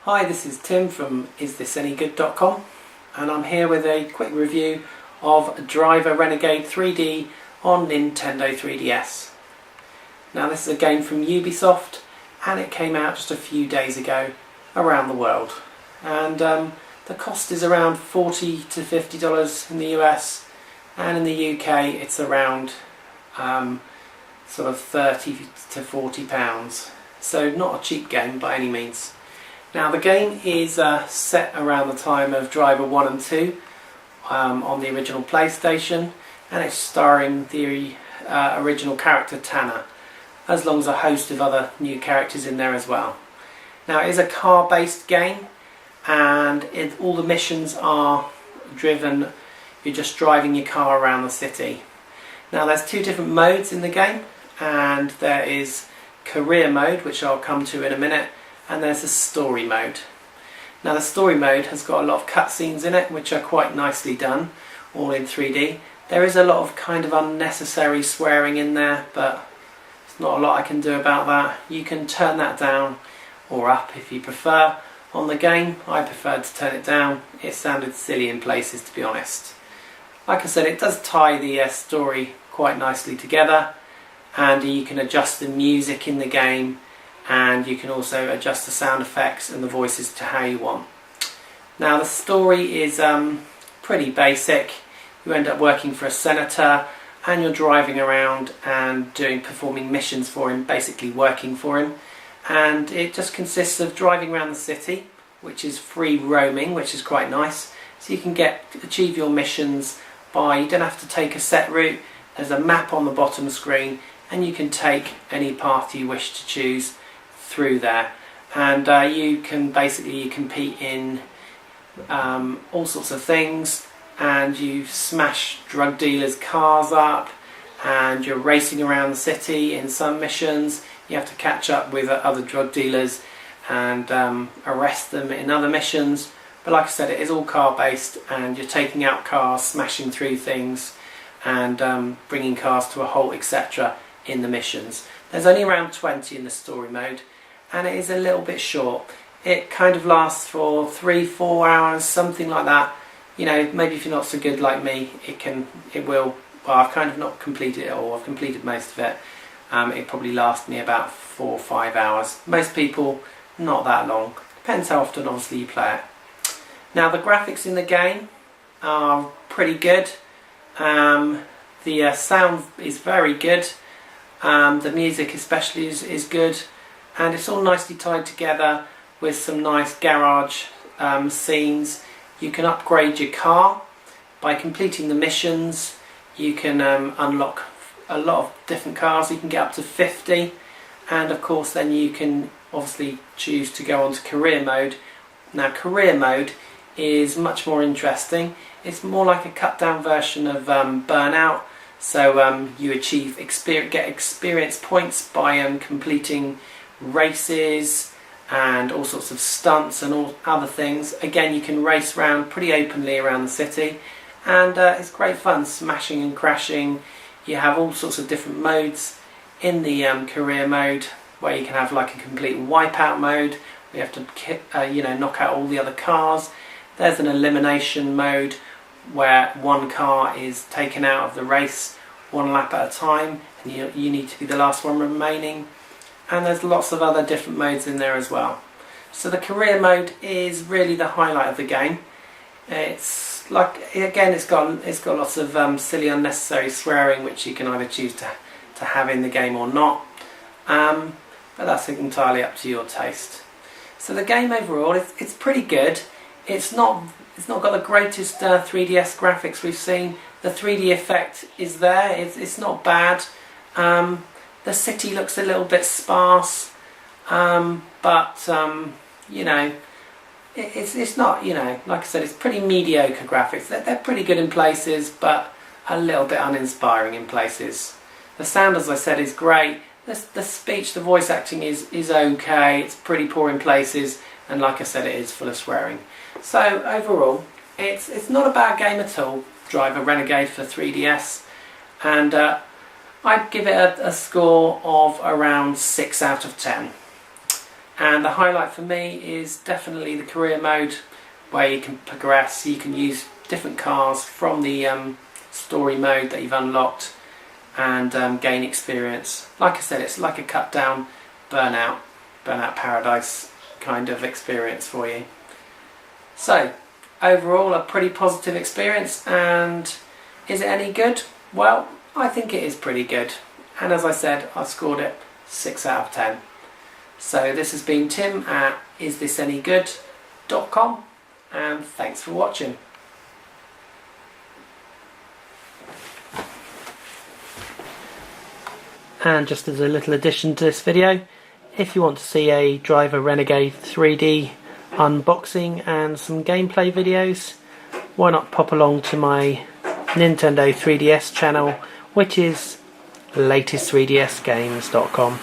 Hi, this is Tim from isthisanygood.com and I'm here with a quick review of Driver Renegade 3D on Nintendo 3DS. Now this is a game from Ubisoft and it came out just a few days ago around the world, and the cost is around $40 to $50 in the US, and in the UK it's around sort of 30 to 40 pounds, so not a cheap game by any means. Now the game is set around the time of Driver 1 and 2 on the original PlayStation, and it's starring the original character Tanner, as long as a host of other new characters in there as well. Now it is a car based game, and all the missions are driven, you're just driving your car around the city. Now there's two different modes in the game, and there is career mode, which I'll come to in a minute, and there's a story mode. Now the story mode has got a lot of cutscenes in it which are quite nicely done, all in 3D. There is a lot of kind of unnecessary swearing in there, but there's not a lot I can do about that. You can turn that down or up if you prefer. On the game I preferred to turn it down. It sounded silly in places, to be honest. Like I said, it does tie the story quite nicely together, and you can adjust the music in the game, and you can also adjust the sound effects and the voices to how you want. Now the story is pretty basic. You end up working for a senator and you're driving around and performing missions for him, basically working for him, and it just consists of driving around the city, which is free roaming, which is quite nice. So you can achieve your missions you don't have to take a set route. There's a map on the bottom screen and you can take any path you wish to choose through there, and you can basically compete in all sorts of things, and you smash drug dealers' cars up, and you're racing around the city in some missions. You have to catch up with other drug dealers and arrest them in other missions. But like I said, it is all car based, and you're taking out cars, smashing through things, and bringing cars to a halt, etc. in the missions. There's only around 20 in the story mode, and it is a little bit short. It kind of lasts for 3-4 hours, something like that. You know, maybe if you're not so good like me, well, I've kind of not completed it all. I've completed most of it. It probably lasts me about 4 or 5 hours. Most people, not that long. Depends how often obviously you play it. Now the graphics in the game are pretty good. The sound is very good. The music especially is good, and it's all nicely tied together with some nice garage scenes. You can upgrade your car by completing the missions. You can unlock a lot of different cars. You can get up to 50, and of course then you can obviously choose to go on to career mode. Now career mode is much more interesting. It's more like a cut down version of Burnout. So you get experience points by completing races and all sorts of stunts and all other things. Again, you can race around pretty openly around the city, and it's great fun, smashing and crashing. You have all sorts of different modes in the career mode, where you can have like a complete wipeout mode. You have to knock out all the other cars. There's an elimination mode where one car is taken out of the race one lap at a time, and you need to be the last one remaining. And there's lots of other different modes in there as well. So the career mode is really the highlight of the game. It's like, again, it's got lots of silly unnecessary swearing, which you can either choose to have in the game or not, but that's entirely up to your taste. So the game overall, it's pretty good. It's not got the greatest 3DS graphics we've seen. The 3D effect is there. It's not bad. The city looks a little bit sparse, but you know, it's not, you know, like I said, it's pretty mediocre graphics. They're pretty good in places, but a little bit uninspiring in places. The sound, as I said, is great. The speech, the voice acting is okay. It's pretty poor in places, and like I said, it is full of swearing. So overall, it's not a bad game at all, Driver Renegade for 3DS, and I'd give it a score of around 6 out of 10. And the highlight for me is definitely the career mode, where you can progress, you can use different cars from the story mode that you've unlocked and gain experience. Like I said, it's like a cut down Burnout Paradise kind of experience for you. So overall, a pretty positive experience. And is it any good? Well, I think it is pretty good, and as I said, I scored it 6 out of 10. So this has been Tim at isthisanygood.com, and thanks for watching. And just as a little addition to this video, if you want to see a Driver Renegade 3D unboxing and some gameplay videos, why not pop along to my Nintendo 3DS channel, which is latest3dsgames.com.